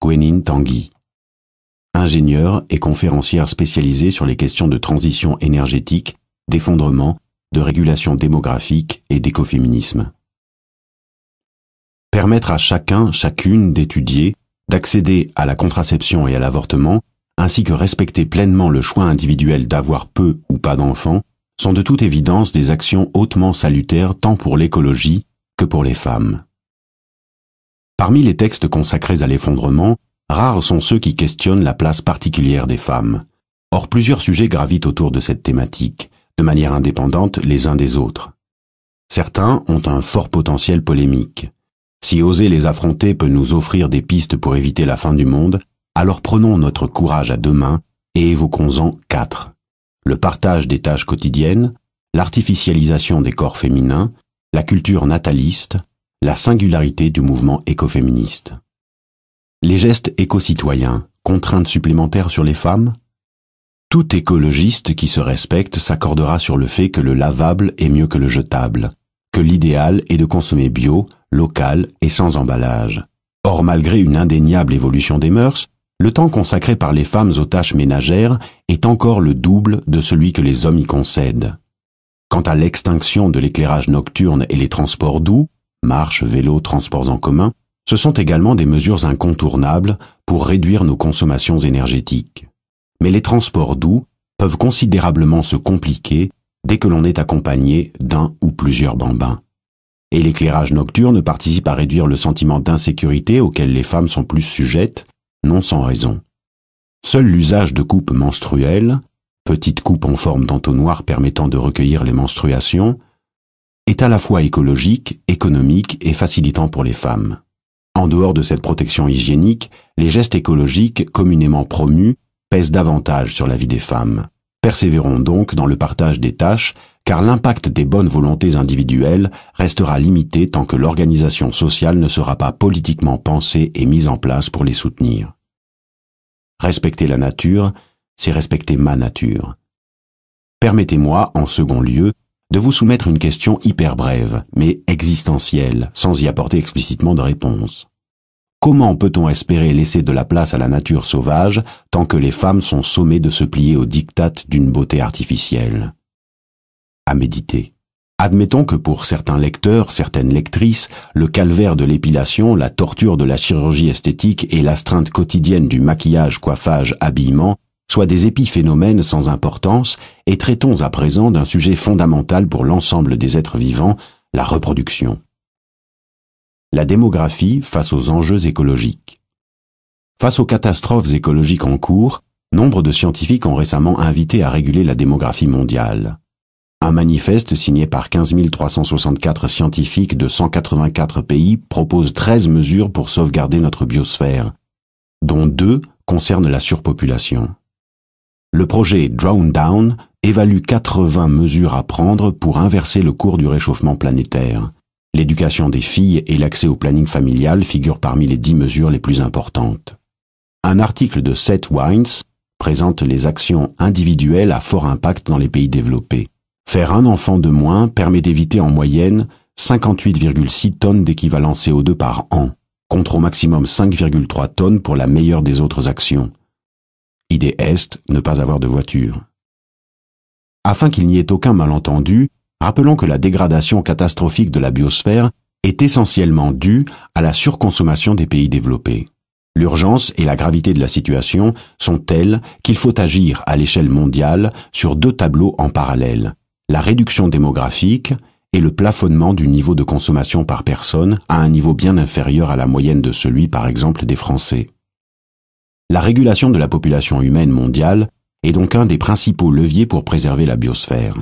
Gwenin Tanguy. Ingénieure et conférencière spécialisée sur les questions de transition énergétique, d'effondrement, de régulation démographique et d'écoféminisme. Permettre à chacun, chacune d'étudier, d'accéder à la contraception et à l'avortement, ainsi que respecter pleinement le choix individuel d'avoir peu ou pas d'enfants, sont de toute évidence des actions hautement salutaires tant pour l'écologie que pour les femmes. Parmi les textes consacrés à l'effondrement, rares sont ceux qui questionnent la place particulière des femmes. Or, plusieurs sujets gravitent autour de cette thématique, de manière indépendante les uns des autres. Certains ont un fort potentiel polémique. Si oser les affronter peut nous offrir des pistes pour éviter la fin du monde, alors prenons notre courage à deux mains et évoquons-en 4. Le partage des tâches quotidiennes, l'artificialisation des corps féminins, la culture nataliste, la singularité du mouvement écoféministe. Les gestes éco-citoyens, contraintes supplémentaires sur les femmes? Tout écologiste qui se respecte s'accordera sur le fait que le lavable est mieux que le jetable, que l'idéal est de consommer bio, local et sans emballage. Or, malgré une indéniable évolution des mœurs, le temps consacré par les femmes aux tâches ménagères est encore le double de celui que les hommes y concèdent. Quant à l'extinction de l'éclairage nocturne et les transports doux, marche, vélo, transports en commun, ce sont également des mesures incontournables pour réduire nos consommations énergétiques. Mais les transports doux peuvent considérablement se compliquer dès que l'on est accompagné d'un ou plusieurs bambins. Et l'éclairage nocturne participe à réduire le sentiment d'insécurité auquel les femmes sont plus sujettes, non sans raison. Seul l'usage de coupes menstruelles, petites coupes en forme d'entonnoir permettant de recueillir les menstruations, est à la fois écologique, économique et facilitant pour les femmes. En dehors de cette protection hygiénique, les gestes écologiques communément promus pèsent davantage sur la vie des femmes. Persévérons donc dans le partage des tâches, car l'impact des bonnes volontés individuelles restera limité tant que l'organisation sociale ne sera pas politiquement pensée et mise en place pour les soutenir. Respecter la nature, c'est respecter ma nature. Permettez-moi, en second lieu, de vous soumettre une question hyper brève, mais existentielle, sans y apporter explicitement de réponse. Comment peut-on espérer laisser de la place à la nature sauvage tant que les femmes sont sommées de se plier aux diktats d'une beauté artificielle? À méditer. Admettons que pour certains lecteurs, certaines lectrices, le calvaire de l'épilation, la torture de la chirurgie esthétique et l'astreinte quotidienne du maquillage, coiffage, habillement soient des épiphénomènes sans importance, et traitons à présent d'un sujet fondamental pour l'ensemble des êtres vivants, la reproduction. La démographie face aux enjeux écologiques. Face aux catastrophes écologiques en cours, nombre de scientifiques ont récemment invité à réguler la démographie mondiale. Un manifeste signé par 15 364 scientifiques de 184 pays propose 13 mesures pour sauvegarder notre biosphère, dont 2 concernent la surpopulation. Le projet Drown Down évalue 80 mesures à prendre pour inverser le cours du réchauffement planétaire. L'éducation des filles et l'accès au planning familial figurent parmi les 10 mesures les plus importantes. Un article de Seth Wines présente les actions individuelles à fort impact dans les pays développés. Faire un enfant de moins permet d'éviter en moyenne 58,6 tonnes d'équivalent CO2 par an, contre au maximum 5,3 tonnes pour la meilleure des autres actions. Idée est, ne pas avoir de voiture. Afin qu'il n'y ait aucun malentendu, rappelons que la dégradation catastrophique de la biosphère est essentiellement due à la surconsommation des pays développés. L'urgence et la gravité de la situation sont telles qu'il faut agir à l'échelle mondiale sur 2 tableaux en parallèle, la réduction démographique et le plafonnement du niveau de consommation par personne à un niveau bien inférieur à la moyenne de celui, par exemple, des Français. La régulation de la population humaine mondiale est donc un des principaux leviers pour préserver la biosphère.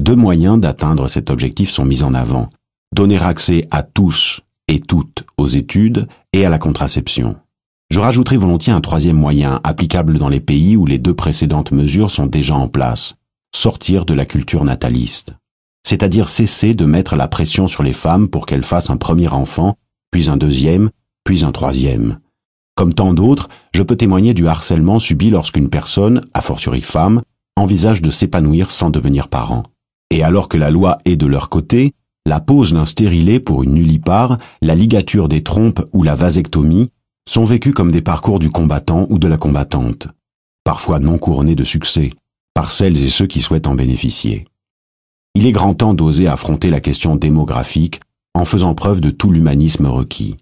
2 moyens d'atteindre cet objectif sont mis en avant. Donner accès à tous et toutes aux études et à la contraception. Je rajouterai volontiers un 3e moyen applicable dans les pays où les 2 précédentes mesures sont déjà en place. Sortir de la culture nataliste. C'est-à-dire cesser de mettre la pression sur les femmes pour qu'elles fassent un premier enfant, puis un 2e, puis un 3e. Comme tant d'autres, je peux témoigner du harcèlement subi lorsqu'une personne, a fortiori femme, envisage de s'épanouir sans devenir parent. Et alors que la loi est de leur côté, la pose d'un stérilet pour une nullipare, la ligature des trompes ou la vasectomie sont vécus comme des parcours du combattant ou de la combattante, parfois non couronnés de succès, par celles et ceux qui souhaitent en bénéficier. Il est grand temps d'oser affronter la question démographique en faisant preuve de tout l'humanisme requis.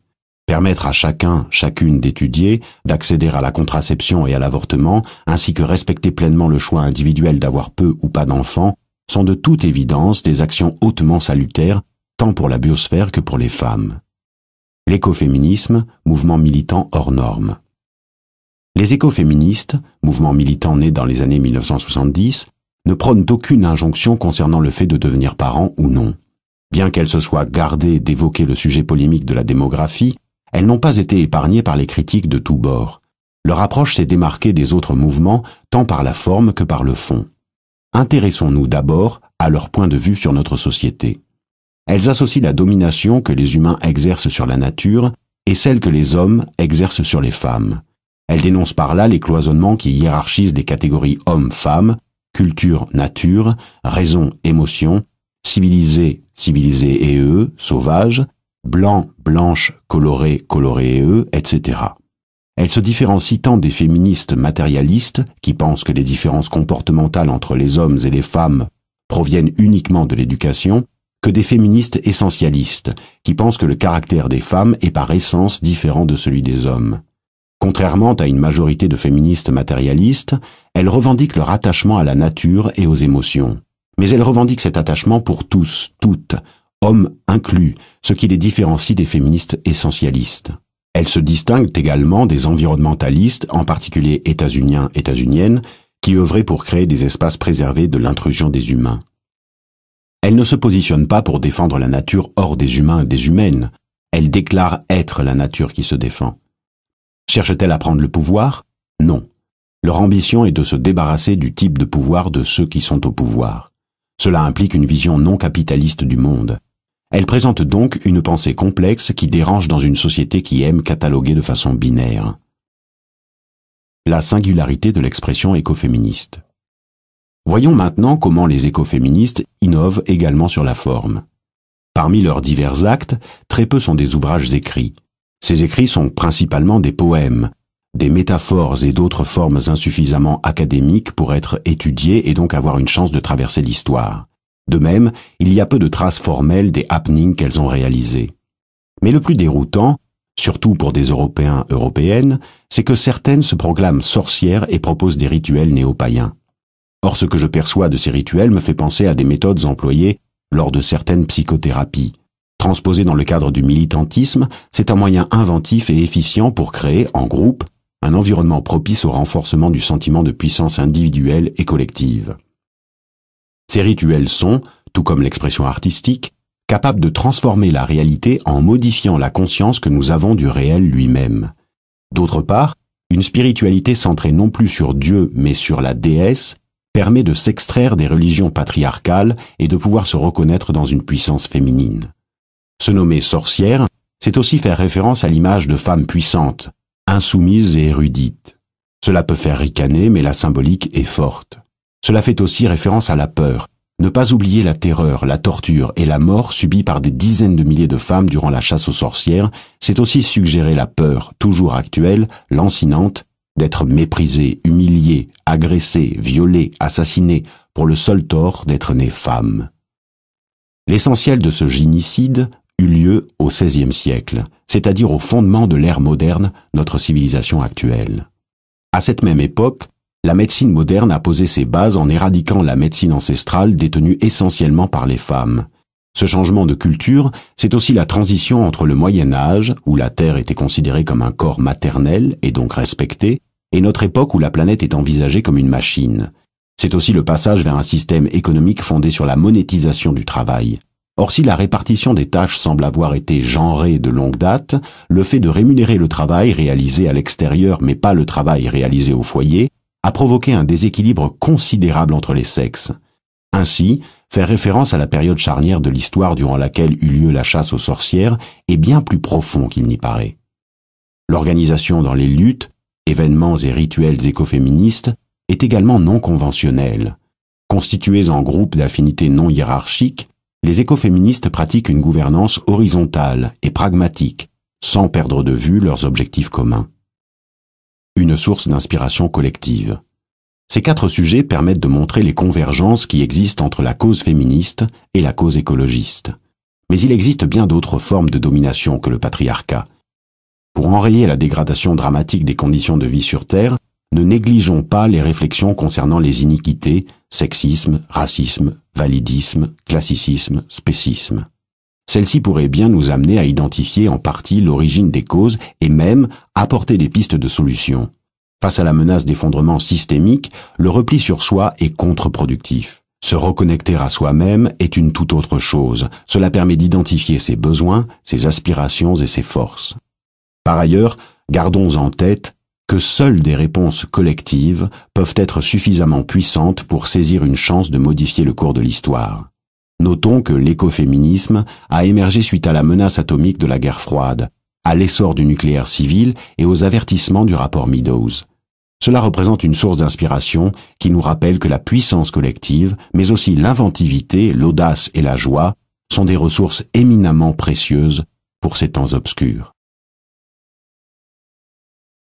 Permettre à chacun, chacune d'étudier, d'accéder à la contraception et à l'avortement, ainsi que respecter pleinement le choix individuel d'avoir peu ou pas d'enfants, sont de toute évidence des actions hautement salutaires, tant pour la biosphère que pour les femmes. L'écoféminisme, mouvement militant hors norme. Les écoféministes, mouvement militant né dans les années 1970, ne prônent aucune injonction concernant le fait de devenir parent ou non. Bien qu'elles se soient gardées d'évoquer le sujet polémique de la démographie, elles n'ont pas été épargnées par les critiques de tous bords. Leur approche s'est démarquée des autres mouvements, tant par la forme que par le fond. Intéressons-nous d'abord à leur point de vue sur notre société. Elles associent la domination que les humains exercent sur la nature et celle que les hommes exercent sur les femmes. Elles dénoncent par là les cloisonnements qui hiérarchisent les catégories hommes-femmes, culture-nature, raison-émotion, civilisés et eux, sauvages, blancs, blanches, colorés et eux, etc. Elle se différencie tant des féministes matérialistes, qui pensent que les différences comportementales entre les hommes et les femmes proviennent uniquement de l'éducation, que des féministes essentialistes, qui pensent que le caractère des femmes est par essence différent de celui des hommes. Contrairement à une majorité de féministes matérialistes, elles revendiquent leur attachement à la nature et aux émotions. Mais elles revendiquent cet attachement pour tous, toutes, hommes inclus, ce qui les différencie des féministes essentialistes. Elles se distinguent également des environnementalistes, en particulier états-uniennes, qui œuvraient pour créer des espaces préservés de l'intrusion des humains. Elles ne se positionnent pas pour défendre la nature hors des humains et des humaines. Elles déclarent être la nature qui se défend. Cherchent-elles à prendre le pouvoir? Non. Leur ambition est de se débarrasser du type de pouvoir de ceux qui sont au pouvoir. Cela implique une vision non capitaliste du monde. Elles présentent donc une pensée complexe qui dérange dans une société qui aime cataloguer de façon binaire. La singularité de l'expression écoféministe. Voyons maintenant comment les écoféministes innovent également sur la forme. Parmi leurs divers actes, très peu sont des ouvrages écrits. Ces écrits sont principalement des poèmes, des métaphores et d'autres formes insuffisamment académiques pour être étudiées et donc avoir une chance de traverser l'histoire. De même, il y a peu de traces formelles des happenings qu'elles ont réalisés. Mais le plus déroutant, surtout pour des Européens, Européennes, c'est que certaines se proclament sorcières et proposent des rituels néo-païens. Or, ce que je perçois de ces rituels me fait penser à des méthodes employées lors de certaines psychothérapies. Transposé dans le cadre du militantisme, c'est un moyen inventif et efficient pour créer, en groupe, un environnement propice au renforcement du sentiment de puissance individuelle et collective. Ces rituels sont, tout comme l'expression artistique, capables de transformer la réalité en modifiant la conscience que nous avons du réel lui-même. D'autre part, une spiritualité centrée non plus sur Dieu mais sur la déesse permet de s'extraire des religions patriarcales et de pouvoir se reconnaître dans une puissance féminine. Se nommer sorcière, c'est aussi faire référence à l'image de femmes puissantes, insoumises et érudites. Cela peut faire ricaner, mais la symbolique est forte. Cela fait aussi référence à la peur. Ne pas oublier la terreur, la torture et la mort subies par des dizaines de milliers de femmes durant la chasse aux sorcières, c'est aussi suggérer la peur, toujours actuelle, lancinante, d'être méprisée, humiliée, agressée, violée, assassinée, pour le seul tort d'être née femme. L'essentiel de ce gynicide eut lieu au XVIe siècle, c'est-à-dire au fondement de l'ère moderne, notre civilisation actuelle. À cette même époque, la médecine moderne a posé ses bases en éradiquant la médecine ancestrale détenue essentiellement par les femmes. Ce changement de culture, c'est aussi la transition entre le Moyen Âge, où la Terre était considérée comme un corps maternel et donc respectée, et notre époque où la planète est envisagée comme une machine. C'est aussi le passage vers un système économique fondé sur la monétisation du travail. Or, si la répartition des tâches semble avoir été genrée de longue date, le fait de rémunérer le travail réalisé à l'extérieur mais pas le travail réalisé au foyer a provoqué un déséquilibre considérable entre les sexes. Ainsi, faire référence à la période charnière de l'histoire durant laquelle eut lieu la chasse aux sorcières est bien plus profond qu'il n'y paraît. L'organisation dans les luttes, événements et rituels écoféministes est également non conventionnelle. Constitués en groupes d'affinités non hiérarchiques, les écoféministes pratiquent une gouvernance horizontale et pragmatique, sans perdre de vue leurs objectifs communs. Une source d'inspiration collective. Ces 4 sujets permettent de montrer les convergences qui existent entre la cause féministe et la cause écologiste. Mais il existe bien d'autres formes de domination que le patriarcat. Pour enrayer la dégradation dramatique des conditions de vie sur Terre, ne négligeons pas les réflexions concernant les iniquités, sexisme, racisme, validisme, classicisme, spécisme. Celles-ci pourraient bien nous amener à identifier en partie l'origine des causes et même apporter des pistes de solutions. Face à la menace d'effondrement systémique, le repli sur soi est contre-productif. Se reconnecter à soi-même est une toute autre chose. Cela permet d'identifier ses besoins, ses aspirations et ses forces. Par ailleurs, gardons en tête que seules des réponses collectives peuvent être suffisamment puissantes pour saisir une chance de modifier le cours de l'histoire. Notons que l'écoféminisme a émergé suite à la menace atomique de la guerre froide, à l'essor du nucléaire civil et aux avertissements du rapport Meadows. Cela représente une source d'inspiration qui nous rappelle que la puissance collective, mais aussi l'inventivité, l'audace et la joie sont des ressources éminemment précieuses pour ces temps obscurs.